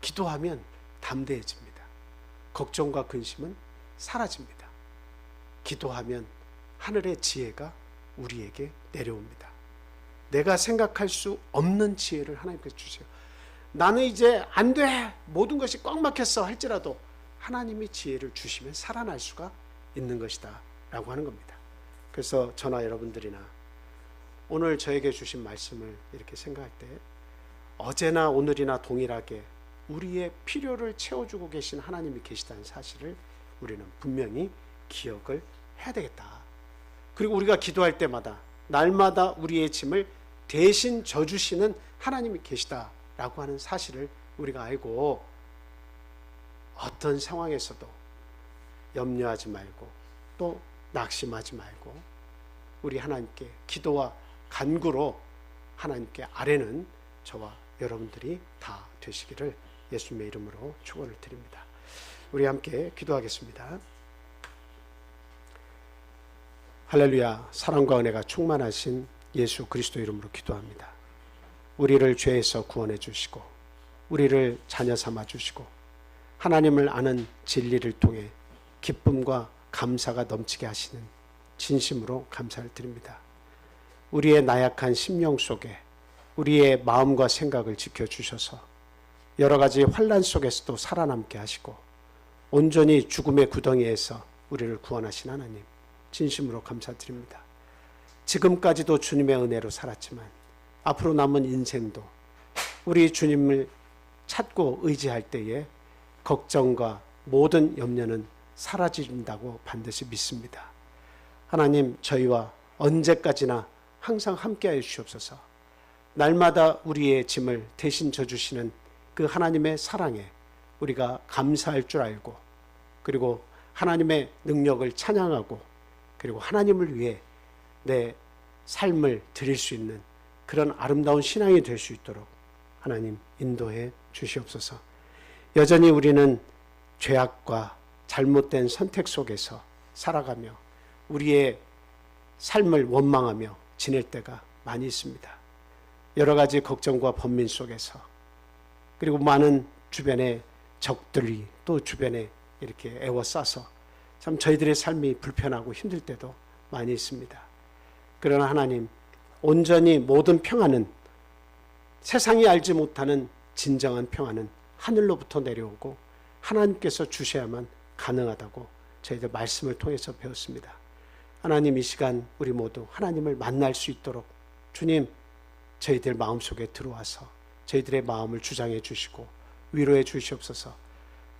기도하면 담대해집니다. 걱정과 근심은 사라집니다. 기도하면 하늘의 지혜가 우리에게 내려옵니다. 내가 생각할 수 없는 지혜를 하나님께서 주세요. 나는 이제 안 돼, 모든 것이 꽉 막혔어 할지라도 하나님이 지혜를 주시면 살아날 수가 있는 것이다 라고 하는 겁니다. 그래서 저나 여러분들이나 오늘 저에게 주신 말씀을 이렇게 생각할 때 어제나 오늘이나 동일하게 우리의 필요를 채워주고 계신 하나님이 계시다는 사실을 우리는 분명히 기억을 해야 되겠다. 그리고 우리가 기도할 때마다 날마다 우리의 짐을 대신 져주시는 하나님이 계시다라고 하는 사실을 우리가 알고 어떤 상황에서도 염려하지 말고 또 낙심하지 말고 우리 하나님께 기도와 간구로 하나님께 아뢰는 저와 여러분들이 다 되시기를 예수님의 이름으로 축원을 드립니다. 우리 함께 기도하겠습니다. 할렐루야. 사랑과 은혜가 충만하신 예수 그리스도 이름으로 기도합니다. 우리를 죄에서 구원해 주시고 우리를 자녀 삼아 주시고 하나님을 아는 진리를 통해 기쁨과 감사가 넘치게 하시는 진심으로 감사를 드립니다. 우리의 나약한 심령 속에 우리의 마음과 생각을 지켜주셔서 여러 가지 환난 속에서도 살아남게 하시고 온전히 죽음의 구덩이에서 우리를 구원하신 하나님, 진심으로 감사드립니다. 지금까지도 주님의 은혜로 살았지만 앞으로 남은 인생도 우리 주님을 찾고 의지할 때에 걱정과 모든 염려는 사라진다고 반드시 믿습니다. 하나님, 저희와 언제까지나 항상 함께하여 주시옵소서. 날마다 우리의 짐을 대신 져주시는 그 하나님의 사랑에 우리가 감사할 줄 알고, 그리고 하나님의 능력을 찬양하고, 그리고 하나님을 위해 내 삶을 드릴 수 있는 그런 아름다운 신앙이 될 수 있도록 하나님 인도해 주시옵소서. 여전히 우리는 죄악과 잘못된 선택 속에서 살아가며 우리의 삶을 원망하며 지낼 때가 많이 있습니다. 여러 가지 걱정과 번민 속에서, 그리고 많은 주변의 적들이 또 주변에 이렇게 애워싸서 참 저희들의 삶이 불편하고 힘들 때도 많이 있습니다. 그러나 하나님, 온전히 모든 평안은, 세상이 알지 못하는 진정한 평안은 하늘로부터 내려오고 하나님께서 주셔야만 가능하다고 저희들 말씀을 통해서 배웠습니다. 하나님, 이 시간 우리 모두 하나님을 만날 수 있도록 주님, 저희들 마음속에 들어와서 저희들의 마음을 주장해 주시고 위로해 주시옵소서.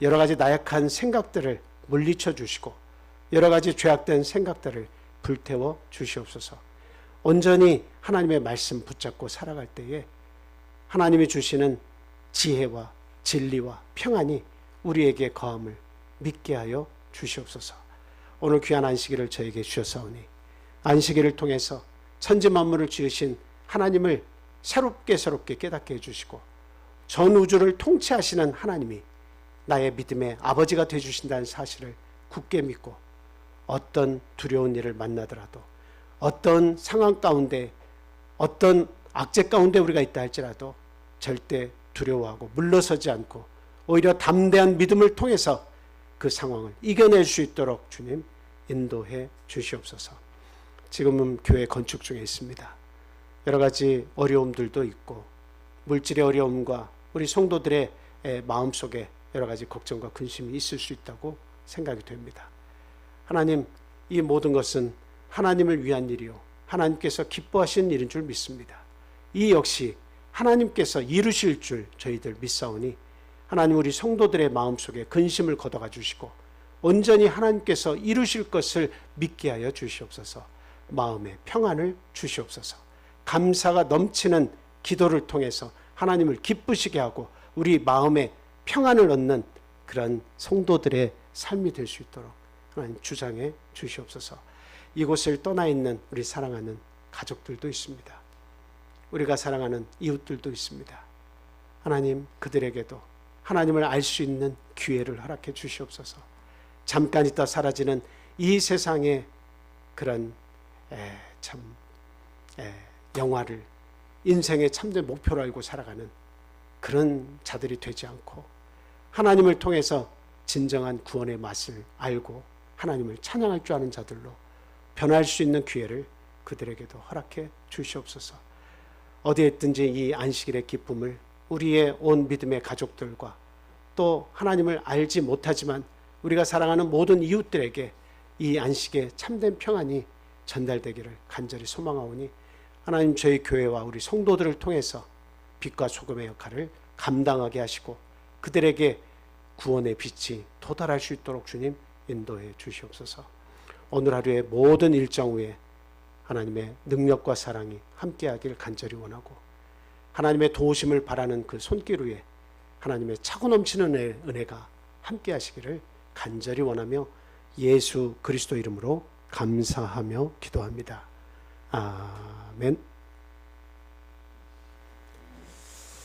여러 가지 나약한 생각들을 물리쳐 주시고 여러 가지 죄악된 생각들을 불태워 주시옵소서. 온전히 하나님의 말씀 붙잡고 살아갈 때에 하나님이 주시는 지혜와 진리와 평안이 우리에게 거함을 믿게 하여 주시옵소서. 오늘 귀한 안식일을 저에게 주셨사오니 안식일을 통해서 천지 만물을 지으신 하나님을 새롭게 깨닫게 해주시고 전 우주를 통치하시는 하나님이 나의 믿음의 아버지가 되어주신다는 사실을 굳게 믿고 어떤 두려운 일을 만나더라도, 어떤 상황 가운데 어떤 악재 가운데 우리가 있다 할지라도 절대 두려워하고 물러서지 않고 오히려 담대한 믿음을 통해서 그 상황을 이겨낼 수 있도록 주님 인도해 주시옵소서. 지금은 교회 건축 중에 있습니다. 여러 가지 어려움들도 있고 물질의 어려움과 우리 성도들의 마음속에 여러 가지 걱정과 근심이 있을 수 있다고 생각이 됩니다. 하나님, 이 모든 것은 하나님을 위한 일이요 하나님께서 기뻐하시는 일인 줄 믿습니다. 이 역시 하나님께서 이루실 줄 저희들 믿사오니 하나님 우리 성도들의 마음속에 근심을 걷어가 주시고 온전히 하나님께서 이루실 것을 믿게 하여 주시옵소서. 마음에 평안을 주시옵소서. 감사가 넘치는 기도를 통해서 하나님을 기쁘시게 하고 우리 마음에 평안을 얻는 그런 성도들의 삶이 될 수 있도록 하나님 주장해 주시옵소서. 이곳을 떠나 있는 우리 사랑하는 가족들도 있습니다. 우리가 사랑하는 이웃들도 있습니다. 하나님, 그들에게도 하나님을 알 수 있는 기회를 허락해 주시옵소서. 잠깐 있다 사라지는 이 세상의 그런 영화를 인생의 참된 목표로 알고 살아가는 그런 자들이 되지 않고 하나님을 통해서 진정한 구원의 맛을 알고 하나님을 찬양할 줄 아는 자들로 변할 수 있는 기회를 그들에게도 허락해 주시옵소서. 어디에 있든지 이 안식일의 기쁨을 우리의 온 믿음의 가족들과 또 하나님을 알지 못하지만 우리가 사랑하는 모든 이웃들에게 이 안식의 참된 평안이 전달되기를 간절히 소망하오니 하나님, 저희 교회와 우리 성도들을 통해서 빛과 소금의 역할을 감당하게 하시고 그들에게 구원의 빛이 도달할 수 있도록 주님 인도해 주시옵소서. 오늘 하루의 모든 일정 후에 하나님의 능력과 사랑이 함께하길 간절히 원하고 하나님의 도우심을 바라는 그 손길 위에 하나님의 차고 넘치는 은혜가 함께하시기를 간절히 원하며 예수 그리스도 이름으로 감사하며 기도합니다. 아멘.